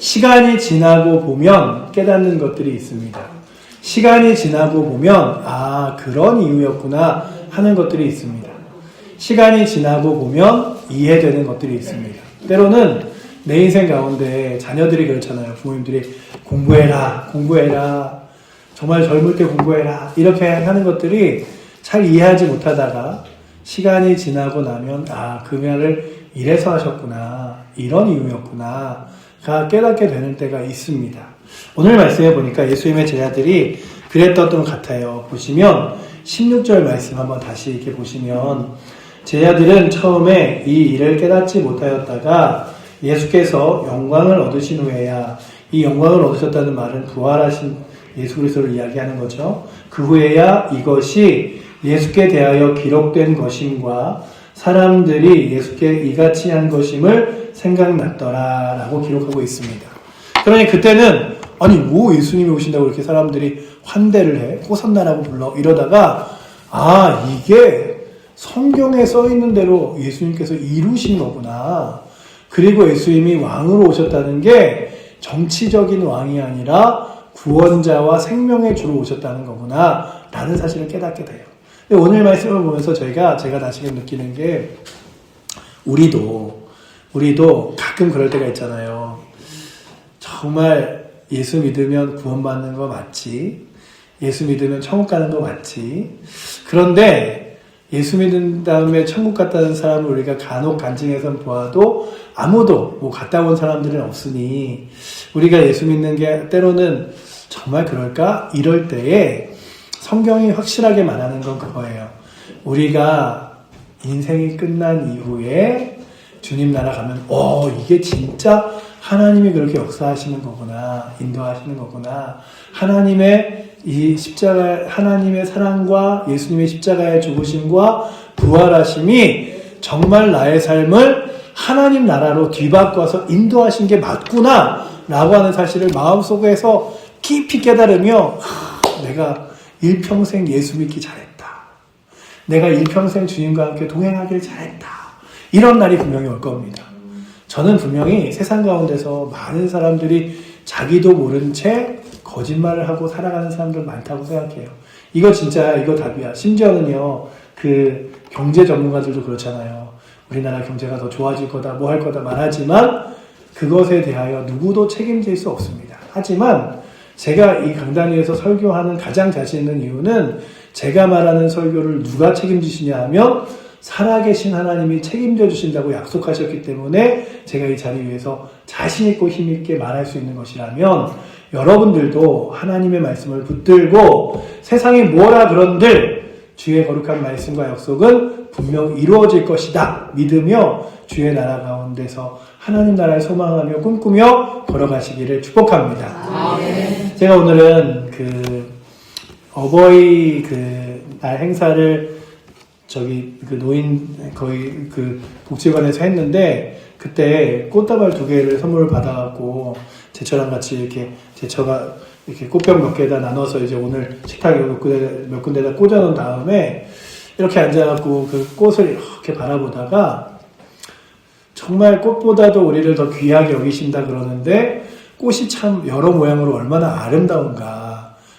시간이 지나고 보면 깨닫는 것들이 있습니다. 시간이 지나고 보면 그런 이유였구나 하는 것들이 있습니다. 시간이 지나고 보면 이해되는 것들이 있습니다. 때로는 내 인생 가운데 자녀들이 그렇잖아요. 부모님들이 공부해라, 정말 젊을 때 공부해라 이렇게 하는 것들이 잘 이해하지 못하다가 시간이 지나고 나면 그 말을 이래서 하셨구나, 이런 이유였구나 가 깨닫게 되는 때가 있습니다. 오늘 말씀해 보니까 예수님의 제자들이 그랬던 것 같아요. 보시면 16절 말씀 한번 다시 이렇게 보시면 제자들은 처음에 이 일을 깨닫지 못하였다가 예수께서 영광을 얻으신 후에야, 이 영광을 얻으셨다는 말은 부활하신 예수 그리스도를 이야기하는 거죠. 그 후에야 이것이 예수께 대하여 기록된 것임과 사람들이 예수께 이같이 한 것임을 생각났더라 라고 기록하고 있습니다. 그러니 그때는 예수님이 오신다고 이렇게 사람들이 환대를 해, 호산나라고 불러 이러다가 이게 성경에 써 있는 대로 예수님께서 이루신 거구나. 그리고 예수님이 왕으로 오셨다는 게 정치적인 왕이 아니라 구원자와 생명의 주로 오셨다는 거구나 라는 사실을 깨닫게 돼요. 오늘 말씀을 보면서 제가 다시금 느끼는 게 우리도 가끔 그럴 때가 있잖아요. 정말 예수 믿으면 구원받는 거 맞지? 예수 믿으면 천국 가는 거 맞지? 그런데 예수 믿은 다음에 천국 갔다는 사람을 우리가 간혹 간증해서 보아도 아무도 갔다 온 사람들은 없으니 우리가 예수 믿는 게 때로는 정말 그럴까? 이럴 때에 성경이 확실하게 말하는 건 그거예요. 우리가 인생이 끝난 이후에 주님 나라 가면 이게 진짜 하나님이 그렇게 역사하시는 거구나, 인도하시는 거구나. 하나님의 이 십자가, 하나님의 사랑과 예수님의 십자가의 죽으심과 부활하심이 정말 나의 삶을 하나님 나라로 뒤바꿔서 인도하신 게 맞구나 라고 하는 사실을 마음속에서 깊이 깨달으며 내가 일평생 예수 믿기 잘했다. 내가 일평생 주님과 함께 동행하길 잘했다. 이런 날이 분명히 올 겁니다. 저는 분명히 세상 가운데서 많은 사람들이 자기도 모른 채 거짓말을 하고 살아가는 사람들 많다고 생각해요. 이거 답이야. 심지어는요, 경제 전문가들도 그렇잖아요. 우리나라 경제가 더 좋아질 거다, 뭐 할 거다 말하지만 그것에 대하여 누구도 책임질 수 없습니다. 하지만 제가 이 강단 위에서 설교하는 가장 자신 있는 이유는 제가 말하는 설교를 누가 책임지시냐 하면 살아계신 하나님이 책임져 주신다고 약속하셨기 때문에 제가 이 자리 위에서 자신 있고 힘 있게 말할 수 있는 것이라면 여러분들도 하나님의 말씀을 붙들고 세상이 뭐라 그런들 주의 거룩한 말씀과 약속은 분명 이루어질 것이다 믿으며 주의 나라 가운데서 하나님 나라를 소망하며 꿈꾸며 걸어가시기를 축복합니다. 아멘. 제가 오늘은 어버이 날 행사를 노인 거의 복지관에서 했는데 그때 꽃다발 2개를 선물을 받아갖고 제처랑 같이 이렇게 제처가 이렇게 꽃병 몇 개에다 나눠서 이제 오늘 식탁에 몇 군데다 꽂아놓은 다음에 이렇게 앉아갖고 그 꽃을 이렇게 바라보다가 정말 꽃보다도 우리를 더 귀하게 여기신다 그러는데 꽃이 참 여러 모양으로 얼마나 아름다운가.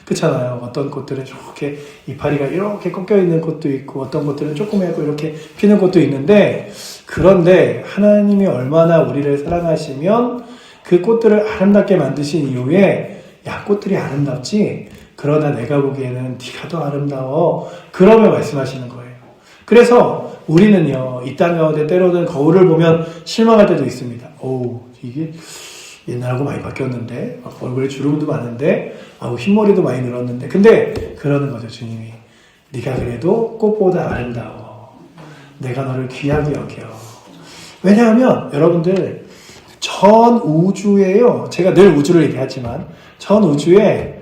그렇잖아요. 어떤 꽃들은 이렇게 이파리가 이렇게 꺾여 있는 꽃도 있고 어떤 꽃들은 조그맣고 이렇게 피는 꽃도 있는데 그런데 하나님이 얼마나 우리를 사랑하시면 그 꽃들을 아름답게 만드신 이후에 야 꽃들이 아름답지? 그러나 내가 보기에는 네가 더 아름다워. 그러며 말씀하시는 거예요. 그래서 우리는요 이 땅 가운데 때로는 거울을 보면 실망할 때도 있습니다. 이게 옛날하고 많이 바뀌었는데 얼굴에 주름도 많은데 흰머리도 많이 늘었는데 근데 그러는 거죠. 주님이 네가 그래도 꽃보다 아름다워. 내가 너를 귀하게 여겨. 왜냐하면 여러분들 전 우주에요. 제가 늘 우주를 얘기하지만 전 우주에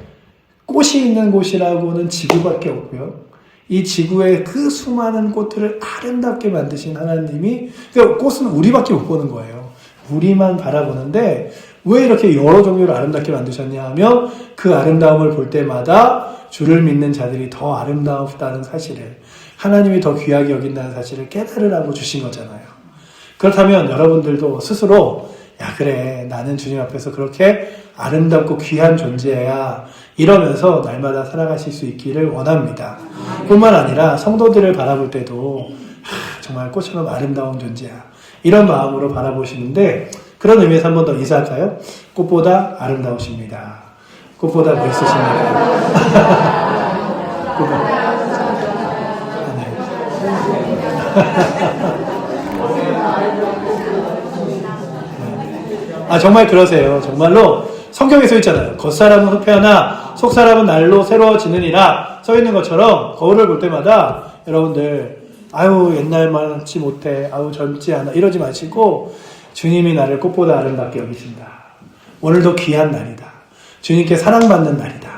꽃이 있는 곳이라고는 지구밖에 없고요. 이 지구의 그 수많은 꽃들을 아름답게 만드신 하나님이 그러니까 꽃은 우리밖에 못 보는 거예요. 우리만 바라보는데 왜 이렇게 여러 종류를 아름답게 만드셨냐 하면 그 아름다움을 볼 때마다 주를 믿는 자들이 더 아름다웠다는 사실을 하나님이 더 귀하게 여긴다는 사실을 깨달으라고 주신 거잖아요. 그렇다면 여러분들도 스스로 야, 그래, 나는 주님 앞에서 그렇게 아름답고 귀한 존재야, 이러면서 날마다 살아가실 수 있기를 원합니다. 뿐만 아니라 성도들을 바라볼 때도 정말 꽃처럼 아름다운 존재야, 이런 마음으로 바라보시는데, 그런 의미에서 한 번 더 인사할까요? 꽃보다 아름다우십니다. 꽃보다 멋있으십니다. 꽃보다. 정말 그러세요. 정말로 성경에 써 있잖아요. 겉사람은 흡해하나 속사람은 날로 새로워지느니라 써 있는 것처럼 거울을 볼 때마다 여러분들 아유 옛날만치 못해, 아유 젊지 않아, 이러지 마시고 주님이 나를 꽃보다 아름답게 여기신다. 오늘도 귀한 날이다. 주님께 사랑받는 날이다.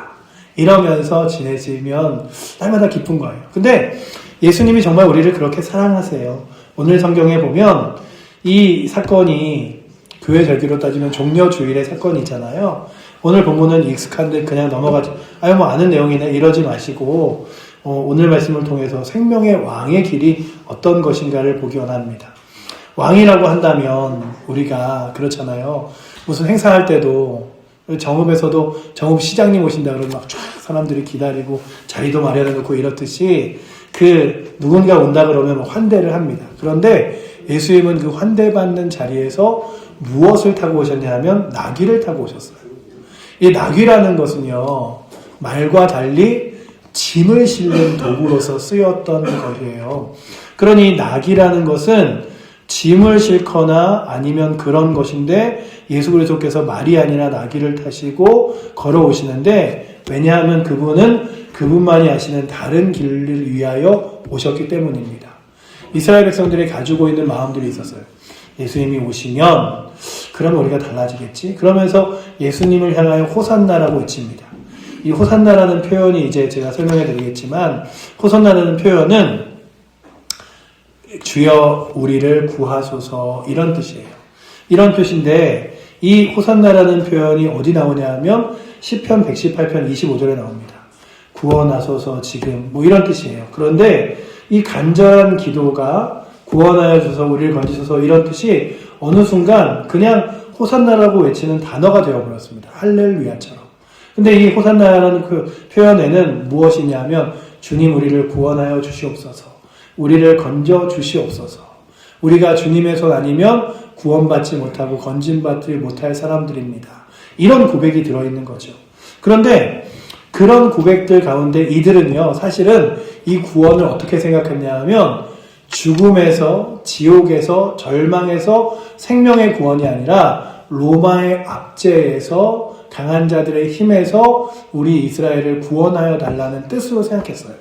이러면서 지내시면 날마다 기쁜 거예요. 근데 예수님이 정말 우리를 그렇게 사랑하세요. 오늘 성경에 보면 이 사건이 교회 절기로 따지면 종려주일의 사건이 있잖아요. 오늘 본문은 익숙한데 그냥 넘어가지, 뭐 아는 내용이네, 이러지 마시고 오늘 말씀을 통해서 생명의 왕의 길이 어떤 것인가를 보기 원합니다. 왕이라고 한다면 우리가 그렇잖아요. 무슨 행사할 때도 정읍에서도 정읍 시장님 오신다 그러면 막 쫙 사람들이 기다리고 자리도 마련해 놓고 이렇듯이 누군가 온다 그러면 환대를 합니다. 그런데 예수님은 그 환대받는 자리에서 무엇을 타고 오셨냐 하면 나귀를 타고 오셨어요. 이 나귀라는 것은요, 말과 달리 짐을 실는 도구로서 쓰였던 것이에요. 그러니 나귀라는 것은 짐을 싣거나 아니면 그런 것인데 예수 그리스도께서 말이 아니라 나귀를 타시고 걸어오시는데, 왜냐하면 그분은 그분만이 아시는 다른 길을 위하여 오셨기 때문입니다. 이스라엘 백성들이 가지고 있는 마음들이 있었어요. 예수님이 오시면 그럼 우리가 달라지겠지? 그러면서 예수님을 향하여 호산나라고 외칩니다. 이 호산나라는 표현이 이제 제가 설명해 드리겠지만, 호산나라는 표현은 주여 우리를 구하소서, 이런 뜻이에요. 이런 뜻인데 이 호산나라는 표현이 어디 나오냐 하면 시편 118편 25절에 나옵니다. 구원하소서 지금, 이런 뜻이에요. 그런데 이 간절한 기도가 구원하여 주소서, 우리를 건지소서, 이런 뜻이 어느 순간 그냥 호산나라고 외치는 단어가 되어버렸습니다. 할렐루야처럼. 근데 이 호산나라는 그 표현에는 무엇이냐면 주님 우리를 구원하여 주시옵소서, 우리를 건져 주시옵소서. 우리가 주님의 손 아니면 구원받지 못하고 건짐받지 못할 사람들입니다. 이런 고백이 들어있는 거죠. 그런데 그런 고백들 가운데 이들은요, 사실은 이 구원을 어떻게 생각했냐 하면 죽음에서, 지옥에서, 절망에서 생명의 구원이 아니라 로마의 압제에서, 강한 자들의 힘에서 우리 이스라엘을 구원하여 달라는 뜻으로 생각했어요.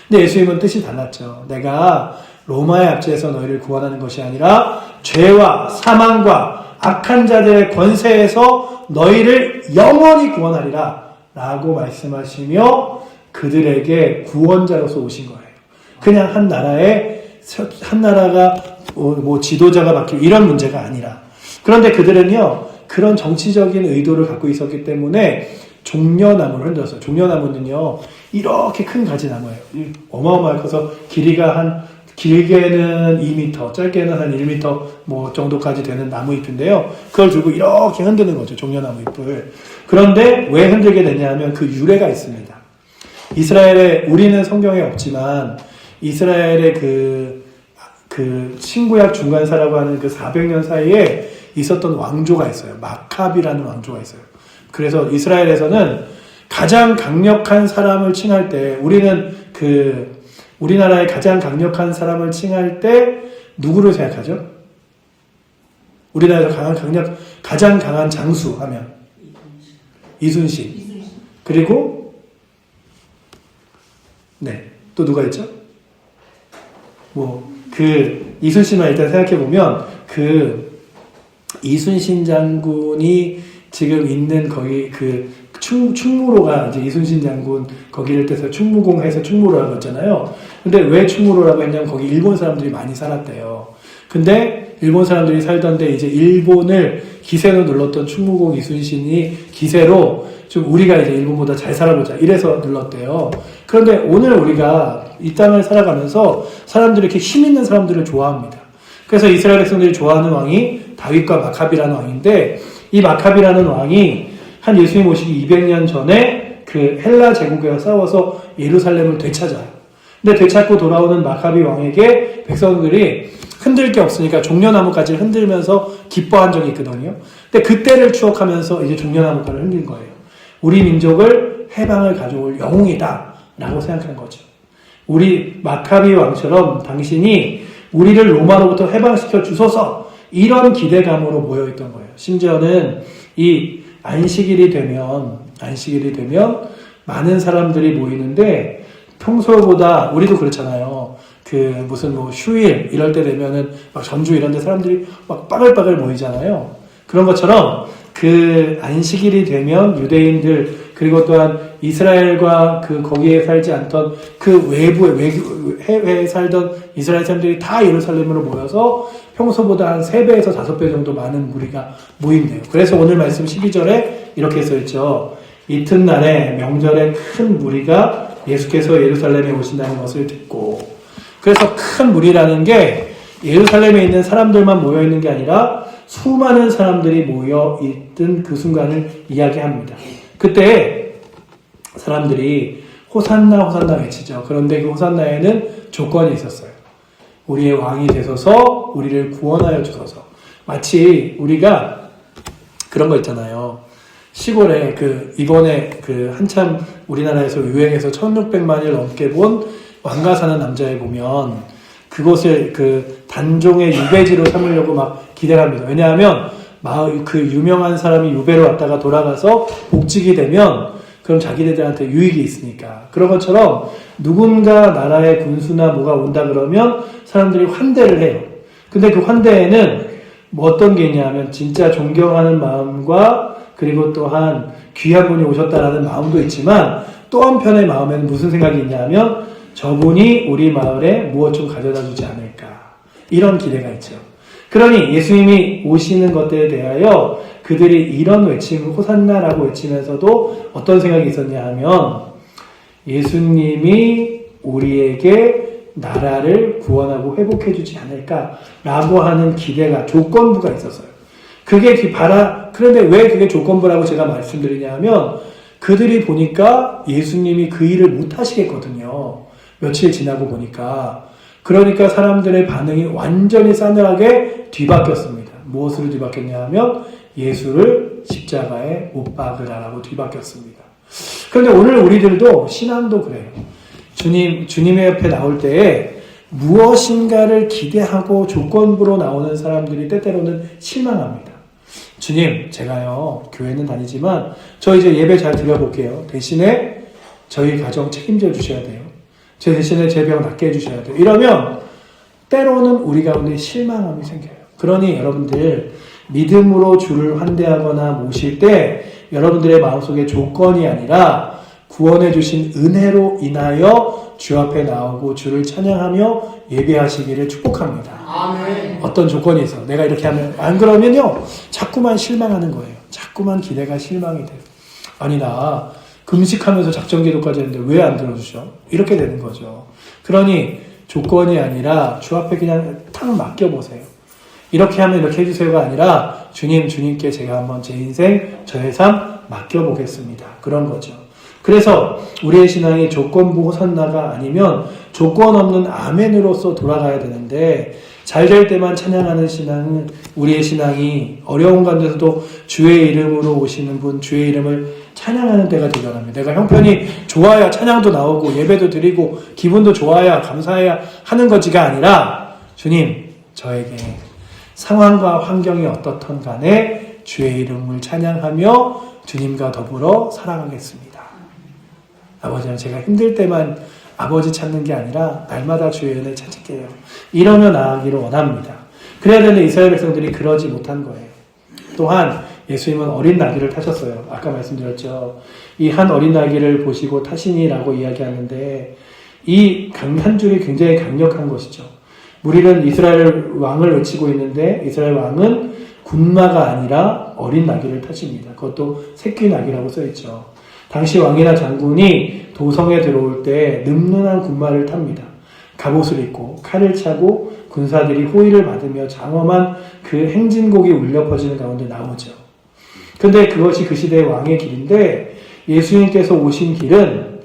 근데 예수님은 뜻이 달랐죠. 내가 로마의 압제에서 너희를 구원하는 것이 아니라 죄와 사망과 악한 자들의 권세에서 너희를 영원히 구원하리라 라고 말씀하시며 그들에게 구원자로서 오신 거예요. 그냥 한 나라가 지도자가 바뀌고 이런 문제가 아니라. 그런데 그들은요, 그런 정치적인 의도를 갖고 있었기 때문에 종려나무를 흔들었어요. 종려나무는요, 이렇게 큰 가지나무예요. 어마어마하게 커서 길게는 2m, 짧게는 한 1m 정도까지 되는 나무잎인데요. 그걸 들고 이렇게 흔드는 거죠, 종려나무 잎을. 그런데 왜 흔들게 되냐 하면 그 유래가 있습니다. 우리는 성경에 없지만 이스라엘의 그 신구약 중간사라고 하는 그 400년 사이에 있었던 왕조가 있어요. 마캅이라는 왕조가 있어요. 그래서 이스라엘에서는 가장 강력한 사람을 칭할 때, 우리나라의 가장 강력한 사람을 칭할 때 누구를 생각하죠? 우리나라에서 가장 강한 장수 하면 이순신. 그리고 또 누가 있죠? 이순신만 일단 생각해 보면 이순신 장군이 지금 있는 거기 충무로가 이제 이순신 장군 거기를 떼서 충무공해서 충무로라고 했잖아요. 근데 왜 충무로라고 했냐면 거기 일본 사람들이 많이 살았대요. 근데 일본 사람들이 살던데 이제 일본을 기세로 눌렀던 충무공 이순신이 기세로 좀 우리가 이제 일본보다 잘 살아보자 이래서 눌렀대요. 그런데 오늘 우리가 이 땅을 살아가면서 사람들이 이렇게 힘 있는 사람들을 좋아합니다. 그래서 이스라엘 백성들이 좋아하는 왕이 다윗과 마카비라는 왕인데, 이 마카비라는 왕이 한 예수님 오시기 200년 전에 그 헬라 제국과 싸워서 예루살렘을 되찾아요. 근데 되찾고 돌아오는 마카비 왕에게 백성들이 흔들 게 없으니까 종려나무까지 흔들면서 기뻐한 적이 있거든요. 근데 그때를 추억하면서 이제 종려나무까지 흔든 거예요. 우리 민족을 해방을 가져올 영웅이다 라고 생각한 거죠. 우리 마카비 왕처럼 당신이 우리를 로마로부터 해방시켜 주소서, 이런 기대감으로 모여있던 거예요. 심지어는 이 안식일이 되면 많은 사람들이 모이는데, 평소보다 우리도 그렇잖아요. 그 무슨 뭐 휴일 이럴 때 되면은 막 전주 이런 데 사람들이 막 빠글빠글 모이잖아요. 그런 것처럼 그 안식일이 되면 유대인들, 그리고 또한 이스라엘과 그 거기에 살지 않던 그 해외에 살던 이스라엘 사람들이 다 예루살렘으로 모여서 평소보다 한 3배에서 5배 정도 많은 무리가 모인대요. 그래서 오늘 말씀 12절에 이렇게 써있죠. 이튿날에 명절에 큰 무리가 예수께서 예루살렘에 오신다는 것을 듣고. 그래서 큰 무리라는 게 예루살렘에 있는 사람들만 모여있는 게 아니라 수많은 사람들이 모여있던 그 순간을 이야기합니다. 그때 사람들이 호산나 호산나 외치죠. 그런데 그 호산나에는 조건이 있었어요. 우리의 왕이 되소서, 우리를 구원하여 주소서. 마치 우리가 그런 거 있잖아요. 시골에 이번에 한참 우리나라에서 유행해서 1600만을 넘게 본 왕가 사는 남자에 보면 그곳을 단종의 유배지로 삼으려고 막 기대를 합니다. 왜냐하면 그 유명한 사람이 유배로 왔다가 돌아가서 복직이 되면 그럼 자기네들한테 유익이 있으니까. 그런 것처럼 누군가 나라의 군수나 뭐가 온다 그러면 사람들이 환대를 해요. 근데 그 환대에는 뭐 어떤 게 있냐면 진짜 존경하는 마음과 그리고 또한 귀한 분이 오셨다라는 마음도 있지만 또 한편의 마음에는 무슨 생각이 있냐면 저분이 우리 마을에 무엇 좀 가져다 주지 않을까. 이런 기대가 있죠. 그러니 예수님이 오시는 것들에 대하여 그들이 이런 외침, 호산나라고 외치면서도 어떤 생각이 있었냐 하면 예수님이 우리에게 나라를 구원하고 회복해 주지 않을까라고 하는 기대가, 조건부가 있었어요. 그런데 왜 그게 조건부라고 제가 말씀드리냐 하면 그들이 보니까 예수님이 그 일을 못 하시겠거든요. 며칠 지나고 보니까. 그러니까 사람들의 반응이 완전히 싸늘하게 뒤바뀌었습니다. 무엇으로 뒤바뀌었냐 하면 예수를 십자가에 못 박으라라고 뒤바뀌었습니다. 그런데 오늘 우리들도 신앙도 그래요. 주님의 옆에 나올 때에 무엇인가를 기대하고 조건부로 나오는 사람들이 때때로는 실망합니다. 주님, 제가요, 교회는 다니지만 저 이제 예배 잘 드려볼게요. 대신에 저희 가정 책임져 주셔야 돼요. 제 대신에 제 병 낫게 해주셔야 돼요. 이러면 때로는 우리 가운데 실망함이 생겨요. 그러니 여러분들 믿음으로 주를 환대하거나 모실 때 여러분들의 마음속에 조건이 아니라 구원해 주신 은혜로 인하여 주 앞에 나오고 주를 찬양하며 예배하시기를 축복합니다. 아멘. 어떤 조건이 있어. 내가 이렇게 하면 안 그러면요 자꾸만 실망하는 거예요. 자꾸만 기대가 실망이 돼요. 아니 나 금식하면서 작정기도까지 했는데 왜 안 들어주셔? 이렇게 되는 거죠. 그러니 조건이 아니라 주 앞에 그냥 탁 맡겨보세요. 이렇게 하면 이렇게 해주세요가 아니라 주님께 제가 한번 제 인생, 저의 삶 맡겨보겠습니다. 그런 거죠. 그래서 우리의 신앙이 조건부 호산나가 아니면 조건 없는 아멘으로서 돌아가야 되는데 잘 될 때만 찬양하는 신앙은 우리의 신앙이 어려운 가운데서도 주의 이름으로 오시는 분, 주의 이름을 찬양하는 때가 되어갑니다. 내가 형편이 좋아야 찬양도 나오고 예배도 드리고 기분도 좋아야 감사해야 하는 거지가 아니라 주님, 저에게 상황과 환경이 어떻든 간에 주의 이름을 찬양하며 주님과 더불어 살아가겠습니다. 아버지는 제가 힘들 때만 아버지 찾는 게 아니라 날마다 주의 은혜를 찾을게요. 이러며 나아가기를 원합니다. 그래야 되는 이스라엘 백성들이 그러지 못한 거예요. 또한 예수님은 어린 나귀를 타셨어요. 아까 말씀드렸죠. 이 한 어린 나귀를 보시고 타시니라고 이야기하는데 이 한 줄이 굉장히 강력한 것이죠. 우리는 이스라엘 왕을 외치고 있는데 이스라엘 왕은 군마가 아니라 어린 나귀를 타십니다. 그것도 새끼 나귀라고 써있죠. 당시 왕이나 장군이 도성에 들어올 때 늠름한 군마를 탑니다. 갑옷을 입고 칼을 차고 군사들이 호의를 받으며 장엄한 그 행진곡이 울려 퍼지는 가운데 나오죠. 근데 그것이 그 시대의 왕의 길인데 예수님께서 오신 길은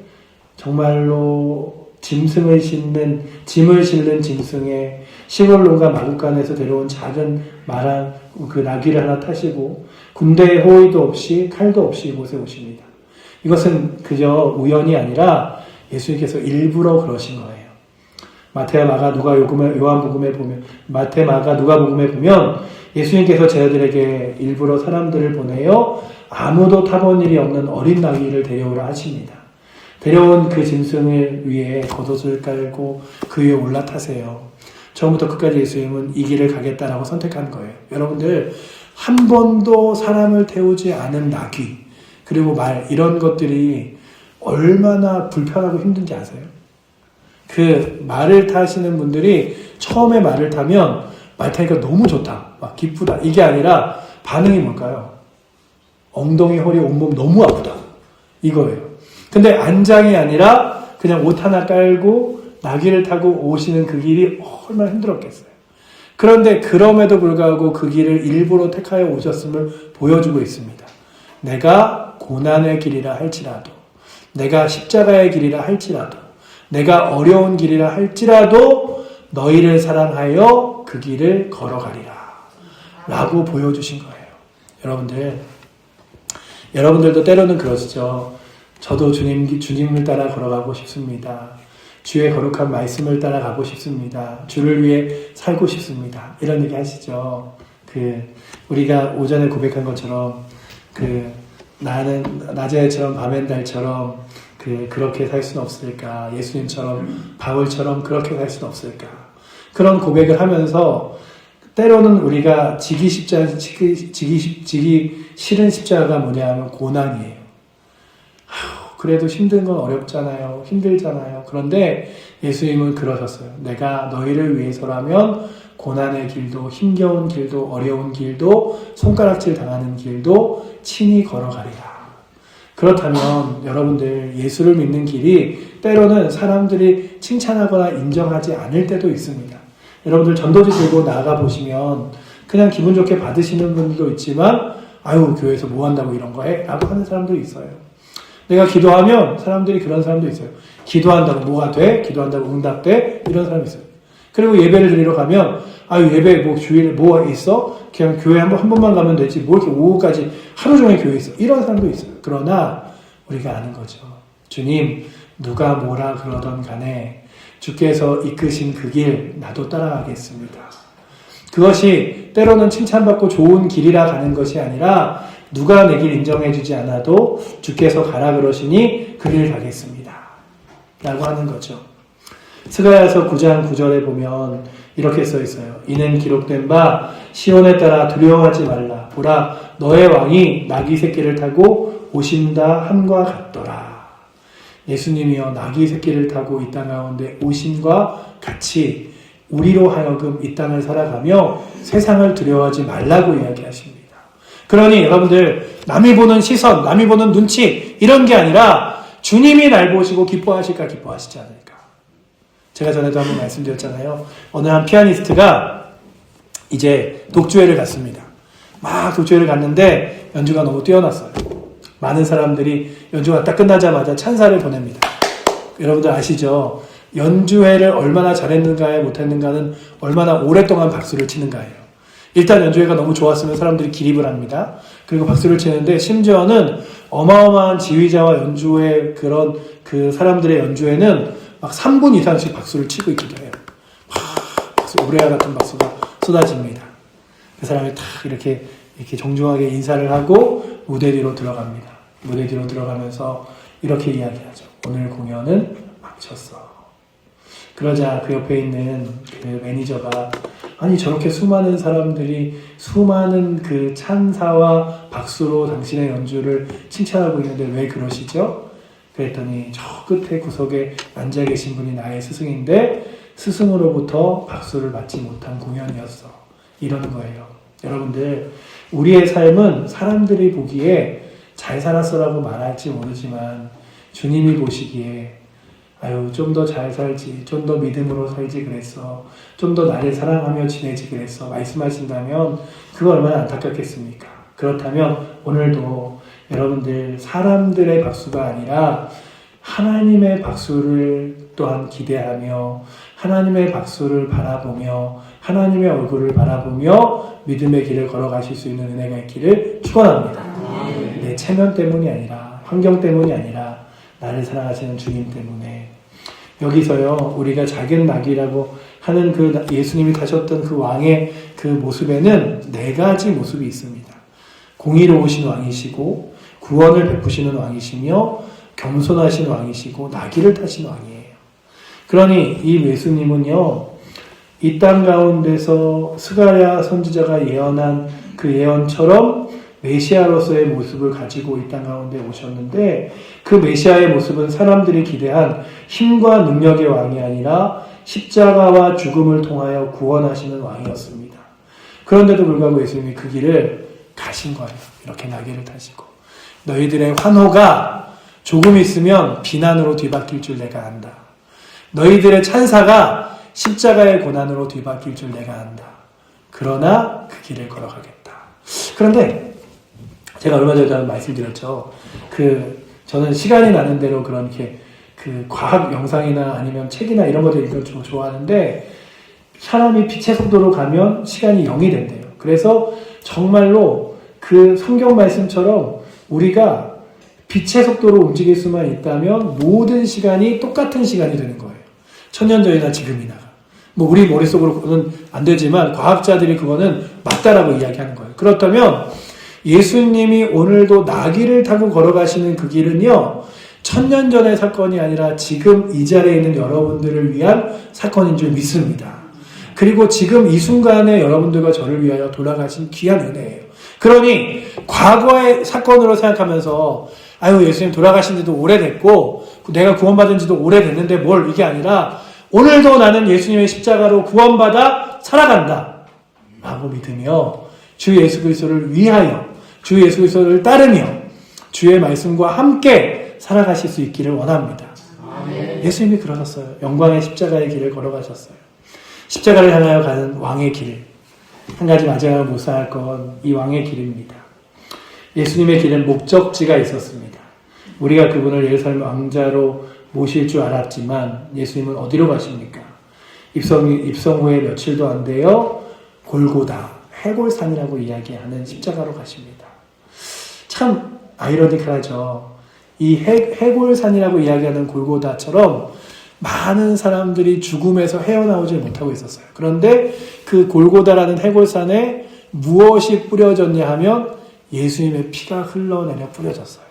정말로 짐을 실는 짐승에 시골론과 마국간에서 데려온 작은 말한 그 나귀를 하나 타시고 군대의 호의도 없이 칼도 없이 이곳에 오십니다. 이것은 그저 우연이 아니라 예수님께서 일부러 그러신 거예요. 마태, 마가, 요한복음에 보면 마태, 마가, 누가복음에 보면 예수님께서 제자들에게 일부러 사람들을 보내어 아무도 타본 일이 없는 어린 나귀를 데려오라 하십니다. 데려온 그 짐승을 위에 겉옷을 깔고 그 위에 올라타세요. 처음부터 끝까지 예수님은 이 길을 가겠다라고 선택한 거예요. 여러분들 한 번도 사람을 태우지 않은 나귀 그리고 말 이런 것들이 얼마나 불편하고 힘든지 아세요? 그 말을 타시는 분들이 처음에 말을 타면 말 타니까 너무 좋다, 막 기쁘다 이게 아니라 반응이 뭘까요? 엉덩이, 허리, 온몸 너무 아프다 이거예요. 근데 안장이 아니라 그냥 옷 하나 깔고 나귀를 타고 오시는 그 길이 얼마나 힘들었겠어요. 그런데 그럼에도 불구하고 그 길을 일부러 택하여 오셨음을 보여주고 있습니다. 내가 고난의 길이라 할지라도, 내가 십자가의 길이라 할지라도, 내가 어려운 길이라 할지라도 너희를 사랑하여 그 길을 걸어가리라 라고 보여주신 거예요. 여러분들도 때로는 그러시죠. 저도 주님을 따라 걸어가고 싶습니다. 주의 거룩한 말씀을 따라가고 싶습니다. 주를 위해 살고 싶습니다. 이런 얘기 하시죠. 우리가 오전에 고백한 것처럼 나는 낮에처럼 밤엔 달처럼 그렇게 살 수는 없을까? 예수님처럼 바울처럼 그렇게 살 수는 없을까? 그런 고백을 하면서 때로는 우리가 지기 싫은 십자가가 뭐냐 하면 고난이에요. 그래도 힘든 건 어렵잖아요. 힘들잖아요. 그런데 예수님은 그러셨어요. 내가 너희를 위해서라면 고난의 길도 힘겨운 길도 어려운 길도 손가락질 당하는 길도 친히 걸어가리라. 그렇다면 여러분들 예수를 믿는 길이 때로는 사람들이 칭찬하거나 인정하지 않을 때도 있습니다. 여러분들 전도지 들고 나가 보시면 그냥 기분 좋게 받으시는 분들도 있지만 아유 교회에서 뭐 한다고 이런 거 해? 라고 하는 사람도 있어요. 내가 기도하면 사람들이 그런 사람도 있어요. 기도한다고 뭐가 돼? 기도한다고 응답돼? 이런 사람이 있어요. 그리고 예배를 드리러 가면 아유 예배 뭐 주일에 뭐 있어? 그냥 교회 한 번만 가면 되지 뭐 이렇게 오후까지 하루 종일 교회에 있어. 이런 사람도 있어요. 그러나 우리가 아는 거죠. 주님 누가 뭐라 그러던 간에 주께서 이끄신 그 길 나도 따라가겠습니다. 그것이 때로는 칭찬받고 좋은 길이라 가는 것이 아니라 누가 내 길 인정해주지 않아도 주께서 가라 그러시니 그 길 가겠습니다. 라고 하는 거죠. 스가랴서 9장 9절에 보면 이렇게 써 있어요. 이는 기록된 바 시온에 따라 두려워하지 말라. 보라 너의 왕이 나귀 새끼를 타고 오신다 함과 같더라. 예수님이여 나귀 새끼를 타고 이 땅 가운데 오심과 같이 우리로 하여금 이 땅을 살아가며 세상을 두려워하지 말라고 이야기하십니다. 그러니 여러분들 남이 보는 시선, 남이 보는 눈치 이런 게 아니라 주님이 날 보시고 기뻐하실까 기뻐하시지 않을까. 제가 전에도 한번 말씀드렸잖아요. 어느 한 피아니스트가 이제 독주회를 갔습니다. 막 독주회를 갔는데 연주가 너무 뛰어났어요. 많은 사람들이 연주가 딱 끝나자마자 찬사를 보냅니다. 여러분들 아시죠? 연주회를 얼마나 잘했는가에 못했는가는 얼마나 오랫동안 박수를 치는가예요. 일단 연주회가 너무 좋았으면 사람들이 기립을 합니다. 그리고 박수를 치는데 심지어는 어마어마한 지휘자와 연주회 그런 그 사람들의 연주회는 막 3분 이상씩 박수를 치고 있기도 해요. 박수, 오레아 같은 박수가 쏟아집니다. 그 사람이 탁 이렇게 정중하게 인사를 하고 무대 뒤로 들어갑니다. 무대 뒤로 들어가면서 이렇게 이야기하죠. 오늘 공연은 마쳤어. 그러자 그 옆에 있는 그 매니저가 아니 저렇게 수많은 사람들이 수많은 그 찬사와 박수로 당신의 연주를 칭찬하고 있는데 왜 그러시죠? 그랬더니 저 끝에 구석에 앉아 계신 분이 나의 스승인데 스승으로부터 박수를 받지 못한 공연이었어. 이러는 거예요. 여러분들 우리의 삶은 사람들이 보기에 잘 살았어라고 말할지 모르지만 주님이 보시기에 아유, 좀 더 잘 살지, 좀 더 믿음으로 살지 그랬어, 좀 더 나를 사랑하며 지내지 그랬어 말씀하신다면 그거 얼마나 안타깝겠습니까? 그렇다면 오늘도 여러분들 사람들의 박수가 아니라 하나님의 박수를 또한 기대하며 하나님의 박수를 바라보며 하나님의 얼굴을 바라보며 믿음의 길을 걸어가실 수 있는 은혜가 있기를 축원합니다. 내 체면 때문이 아니라 환경 때문이 아니라 나를 사랑하시는 주님 때문에 여기서요 우리가 작은 낙이라고 하는 그 예수님이 타셨던 그 왕의 그 모습에는 네 가지 모습이 있습니다. 공의로우신 왕이시고 구원을 베푸시는 왕이시며 겸손하신 왕이시고 나귀를 타신 왕이에요. 그러니 이 예수님은요 이 땅 가운데서 스가랴 선지자가 예언한 그 예언처럼 메시아로서의 모습을 가지고 이 땅 가운데 오셨는데 그 메시아의 모습은 사람들이 기대한 힘과 능력의 왕이 아니라 십자가와 죽음을 통하여 구원하시는 왕이었습니다. 그런데도 불구하고 예수님이 그 길을 가신 거예요. 이렇게 나귀를 타시고 너희들의 환호가 조금 있으면 비난으로 뒤바뀔 줄 내가 안다. 너희들의 찬사가 십자가의 고난으로 뒤바뀔 줄 내가 안다. 그러나 그 길을 걸어가겠다. 그런데 제가 얼마 전에 말씀드렸죠. 저는 시간이 나는 대로 그렇게 과학 영상이나 아니면 책이나 이런 것들 읽는 걸 좋아하는데 사람이 빛의 속도로 가면 시간이 0이 된대요. 그래서 정말로 그 성경 말씀처럼 우리가 빛의 속도로 움직일 수만 있다면 모든 시간이 똑같은 시간이 되는 거예요. 천년 전이나 지금이나. 뭐 우리 머릿속으로는 안 되지만 과학자들이 그거는 맞다라고 이야기하는 거예요. 그렇다면 예수님이 오늘도 나귀를 타고 걸어가시는 그 길은요. 천년 전의 사건이 아니라 지금 이 자리에 있는 여러분들을 위한 사건인 줄 믿습니다. 그리고 지금 이 순간에 여러분들과 저를 위하여 돌아가신 귀한 은혜예요. 그러니 과거의 사건으로 생각하면서 아유 예수님 돌아가신 지도 오래됐고 내가 구원받은 지도 오래됐는데 뭘 이게 아니라 오늘도 나는 예수님의 십자가로 구원받아 살아간다 라고 믿으며 주 예수 그리스도를 위하여 주 예수 그리스도를 따르며 주의 말씀과 함께 살아가실 수 있기를 원합니다. 아멘. 예수님이 그러셨어요. 영광의 십자가의 길을 걸어가셨어요. 십자가를 향하여 가는 왕의 길. 한 가지 마지막으로 묵상할 건 이 왕의 길입니다. 예수님의 길은 목적지가 있었습니다. 우리가 그분을 예루살렘 왕자로 모실 줄 알았지만 예수님은 어디로 가십니까? 입성 후에 며칠도 안 되어 골고다, 해골산이라고 이야기하는 십자가로 가십니다. 참 아이러니컬하죠. 이 해골산이라고 이야기하는 골고다처럼 많은 사람들이 죽음에서 헤어나오지 못하고 있었어요. 그런데 그 골고다라는 해골산에 무엇이 뿌려졌냐 하면 예수님의 피가 흘러내려 뿌려졌어요.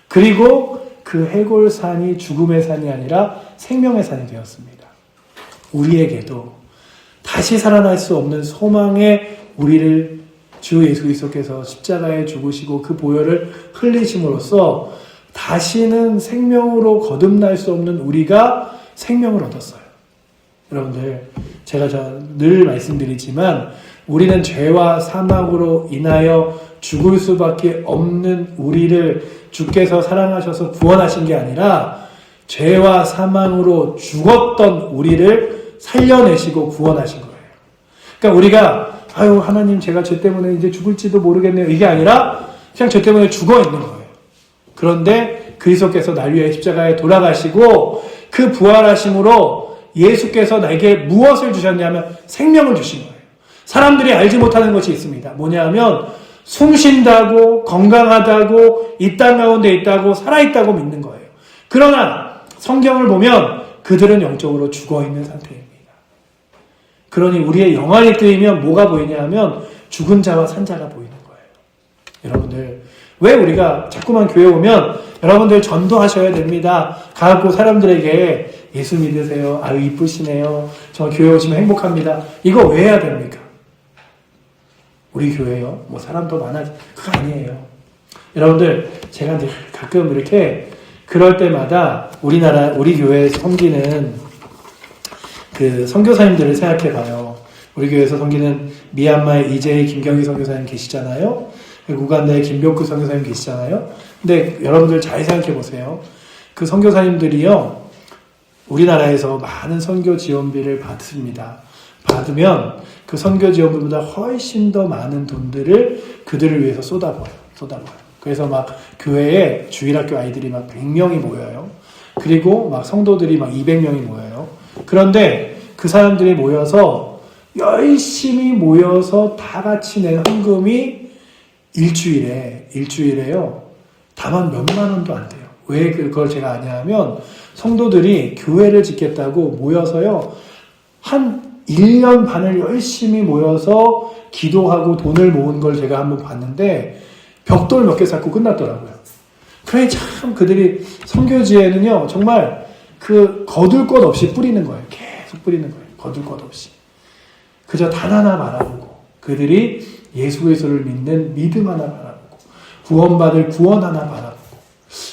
그리고 그 해골산이 죽음의 산이 아니라 생명의 산이 되었습니다. 우리에게도 다시 살아날 수 없는 소망의 우리를 주 예수 그리스도께서 십자가에 죽으시고 그 보혈을 흘리심으로써 다시는 생명으로 거듭날 수 없는 우리가 생명을 얻었어요. 여러분들 제가 늘 말씀드리지만 우리는 죄와 사망으로 인하여 죽을 수밖에 없는 우리를 주께서 사랑하셔서 구원하신 게 아니라 죄와 사망으로 죽었던 우리를 살려내시고 구원하신 거예요. 그러니까 우리가 아유 하나님 제가 죄 때문에 이제 죽을지도 모르겠네요. 이게 아니라 그냥 죄 때문에 죽어 있는 거예요. 그런데 그리스도께서 날 위해 십자가에 돌아가시고 그 부활하심으로 예수께서 나에게 무엇을 주셨냐면 생명을 주신 거예요. 사람들이 알지 못하는 것이 있습니다. 뭐냐 하면 숨 쉰다고 건강하다고 이 땅 가운데 있다고 살아있다고 믿는 거예요. 그러나 성경을 보면 그들은 영적으로 죽어있는 상태입니다. 그러니 우리의 영안이 뜨이면 뭐가 보이냐 하면 죽은 자와 산 자가 보이는 거예요. 여러분들 왜 우리가 자꾸만 교회 오면 여러분들 전도하셔야 됩니다. 가고 사람들에게 예수 믿으세요. 아유 이쁘시네요. 정말 교회 오시면 행복합니다. 이거 왜 해야 됩니까? 우리 교회요. 뭐 사람 더 많아. 그거 아니에요. 여러분들 제가 늘 가끔 이렇게 그럴 때마다 우리 교회에서 섬기는 그 선교사님들을 생각해 봐요. 우리 교회에서 섬기는 미얀마의 이재희 김경희 선교사님 계시잖아요. 우간다의 김병구 선교사님 계시잖아요. 근데 여러분들 잘 생각해 보세요. 그 선교사님들이요. 우리나라에서 많은 선교 지원비를 받습니다. 받으면 그 선교 지원비보다 훨씬 더 많은 돈들을 그들을 위해서 쏟아부어요. 그래서 막 교회에 주일학교 아이들이 막 100명이 모여요. 그리고 막 성도들이 막 200명이 모여요. 그런데 그 사람들이 모여서 열심히 모여서 다 같이 낸 헌금이 일주일에요. 다만 몇만 원도 안 돼요. 왜 그걸 제가 아냐면 성도들이 교회를 짓겠다고 모여서요. 한 1년 반을 열심히 모여서 기도하고 돈을 모은 걸 제가 한번 봤는데 벽돌 몇 개 쌓고 끝났더라고요. 그러니 참 그들이 선교지에는요. 정말 그 거둘 것 없이 뿌리는 거예요. 계속 뿌리는 거예요. 거둘 것 없이. 그저 단 하나 바라보고 그들이 예수 그리스도를 믿는 믿음 하나 바라보고 구원받을 구원 하나 바라보고.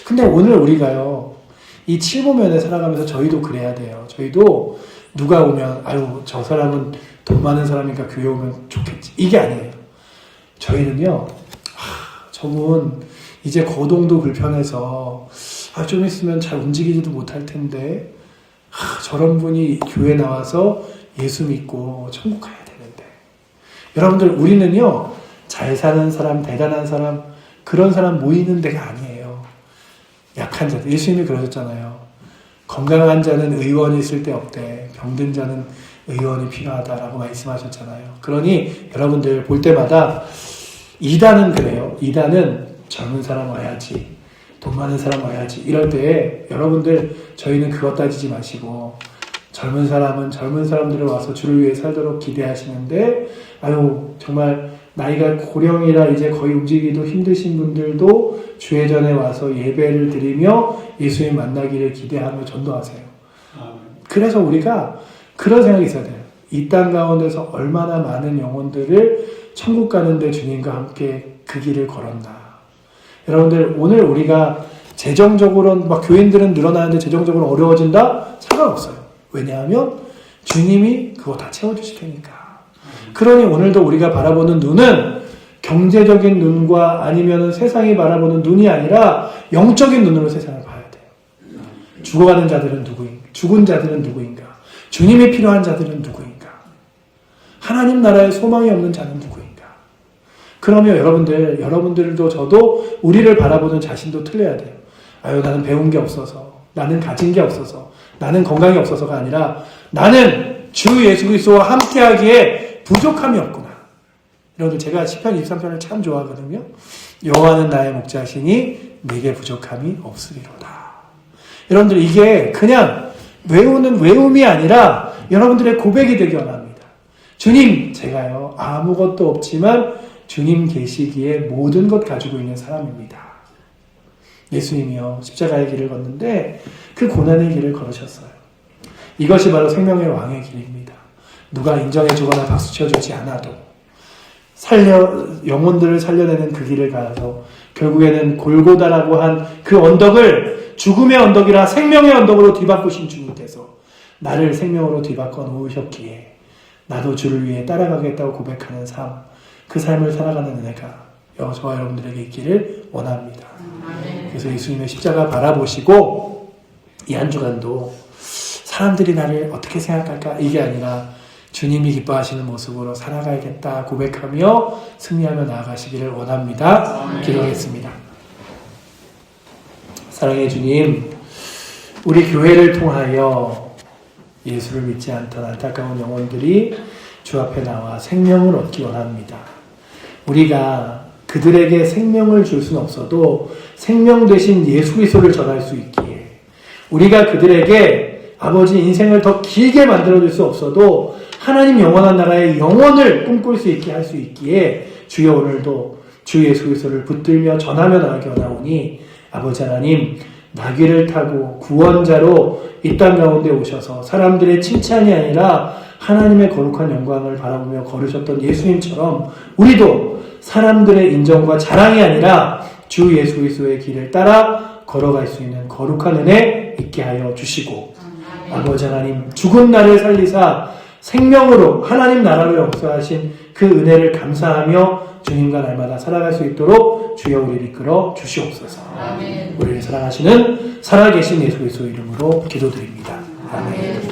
근데 오늘 우리가요. 이 칠보면에 살아가면서 저희도 그래야 돼요. 저희도 누가 오면 아유 저 사람은 돈 많은 사람이니까 교회 오면 좋겠지. 이게 아니에요. 저희는요. 저분 이제 거동도 불편해서 좀 있으면 잘 움직이지도 못할 텐데 저런 분이 교회 나와서 예수 믿고 천국 가야 되는데. 여러분들 우리는요. 잘 사는 사람, 대단한 사람 그런 사람 모이는 데가 아니에요. 약한 자들. 예수님이 그러셨잖아요. 건강한 자는 의원이 있을 데 없대. 병든 자는 의원이 필요하다라고 말씀하셨잖아요. 그러니 여러분들 볼 때마다 이단은 그래요. 이단은 젊은 사람 와야지. 돈 많은 사람 와야지. 이럴 때 여러분들 저희는 그것 따지지 마시고 젊은 사람은 젊은 사람들을 와서 주를 위해 살도록 기대하시는데 아유 정말 나이가 고령이라 이제 거의 움직이기도 힘드신 분들도 주회전에 와서 예배를 드리며 예수님 만나기를 기대하며 전도하세요. 그래서 우리가 그런 생각이 있어야 돼요. 이 땅 가운데서 얼마나 많은 영혼들을 천국 가는데 주님과 함께 그 길을 걸었나. 여러분들 오늘 우리가 재정적으로 막 교인들은 늘어나는데 재정적으로 어려워진다? 상관없어요. 왜냐하면 주님이 그거 다 채워주실 테니까. 그러니 오늘도 우리가 바라보는 눈은 경제적인 눈과 아니면 세상이 바라보는 눈이 아니라 영적인 눈으로 세상을 봐야 돼요. 죽어가는 자들은 누구인가? 죽은 자들은 누구인가? 주님이 필요한 자들은 누구인가? 하나님 나라에 소망이 없는 자는 누구인가? 그러면 여러분들도 저도 우리를 바라보는 자신도 틀려야 돼요. 아유, 나는 배운 게 없어서, 나는 가진 게 없어서, 나는 건강이 없어서가 아니라 나는 주 예수 그리스도와 함께하기에 부족함이 없구나. 여러분들 제가 시편 23편을 참 좋아하거든요. 여호와는 나의 목자시니 내게 부족함이 없으리로다. 여러분들 이게 그냥 외우는 외움이 아니라 여러분들의 고백이 되기 원합니다. 주님, 제가요 아무것도 없지만 주님 계시기에 모든 것 가지고 있는 사람입니다. 예수님이요 십자가의 길을 걷는데 그 고난의 길을 걸으셨어요. 이것이 바로 생명의 왕의 길입니다. 누가 인정해주거나 박수 쳐주지 않아도 영혼들을 살려내는 그 길을 가서 결국에는 골고다라고 한 그 언덕을 죽음의 언덕이라 생명의 언덕으로 뒤바꾸신 주님께서 나를 생명으로 뒤바꿔 놓으셨기에 나도 주를 위해 따라가겠다고 고백하는 삶, 그 삶을 살아가는 은혜가 저와 여러분들에게 있기를 원합니다. 그래서 예수님의 십자가 바라보시고 이 한 주간도 사람들이 나를 어떻게 생각할까? 이게 아니라 주님이 기뻐하시는 모습으로 살아가야겠다 고백하며 승리하며 나아가시기를 원합니다. 기도하겠습니다. 사랑의 주님, 우리 교회를 통하여 예수를 믿지 않던 안타까운 영혼들이 주 앞에 나와 생명을 얻기 원합니다. 우리가 그들에게 생명을 줄 수는 없어도 생명 되신 예수 그리스도를 전할 수 있기에 우리가 그들에게 아버지 인생을 더 길게 만들어줄 수 없어도 하나님 영원한 나라의 영혼을 꿈꿀 수 있게 할 수 있기에 주여 오늘도 주 예수 그리스도를 붙들며 전하며 나아가기 원하오니 아버지 하나님 나귀를 타고 구원자로 이 땅 가운데 오셔서 사람들의 칭찬이 아니라 하나님의 거룩한 영광을 바라보며 걸으셨던 예수님처럼 우리도 사람들의 인정과 자랑이 아니라 주 예수 그리스도의 길을 따라 걸어갈 수 있는 거룩한 은혜 있게 하여 주시고 아버지 하나님 죽은 나를 살리사 생명으로 하나님 나라를 역사하신 그 은혜를 감사하며 주님과 날마다 살아갈 수 있도록 주여 우리를 이끌어 주시옵소서. 아멘. 우리를 사랑하시는 살아계신 예수 그리스도 이름으로 기도드립니다. 아멘.